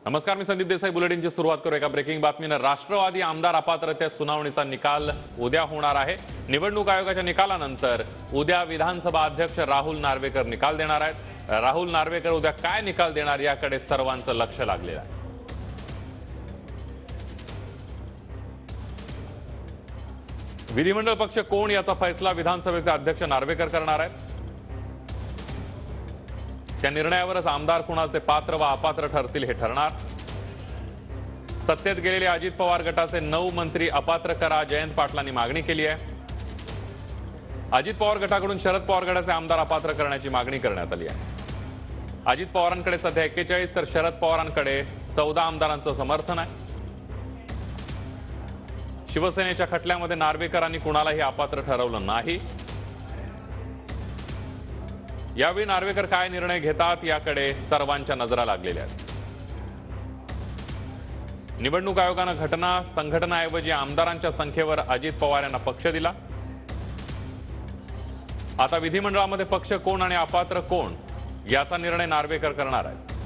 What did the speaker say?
नमस्कार, मी संदीप देसाई. बुलेटिनची सुरुवात करू एका ब्रेकिंग बातमीनं. राष्ट्रवादी आमदार अपात्रतेच्या सुनावणीचा निकाल उद्या होणार आहे. निवडणूक आयोगाच्या निकालानंतर उद्या विधानसभा अध्यक्ष राहुल नार्वेकर निकाल देणार आहेत. राहुल नार्वेकर उद्या काय निकाल देणार याकडे सर्वांचं लक्ष लागलेलं आहे. विधिमंडळ पक्ष कोण याचा फैसला विधानसभेचे अध्यक्ष नार्वेकर करणार आहेत. त्या निर्णयावरच आमदार कुणाचे पात्र व अपात्र ठरतील हे ठरणार. सत्तेत गेलेले अजित पवार गटाचे 9 मंत्री अपात्र करा, जयंत पाटलांनी मागणी केली आहे. अजित पवार गटाकडून शरद पवार गटाचे आमदार अपात्र करण्याची मागणी करण्यात आली आहे. अजित पवारांकडे सध्या 41 तर शरद पवारांकडे 14 आमदारांचं समर्थन आहे. शिवसेनेच्या खटल्यामध्ये नार्वेकरांनी कुणालाही अपात्र ठरवलं नाही. यावेळी नार्वेकर काय निर्णय घेतात याकडे सर्वांच्या नजरा लागलेल्या आहेत. निवडणूक आयोगानं घटना संघटनाऐवजी आमदारांच्या संख्येवर अजित पवार यांना पक्ष दिला. आता विधिमंडळामध्ये पक्ष कोण आणि अपात्र कोण याचा निर्णय नार्वेकर करणार आहेत.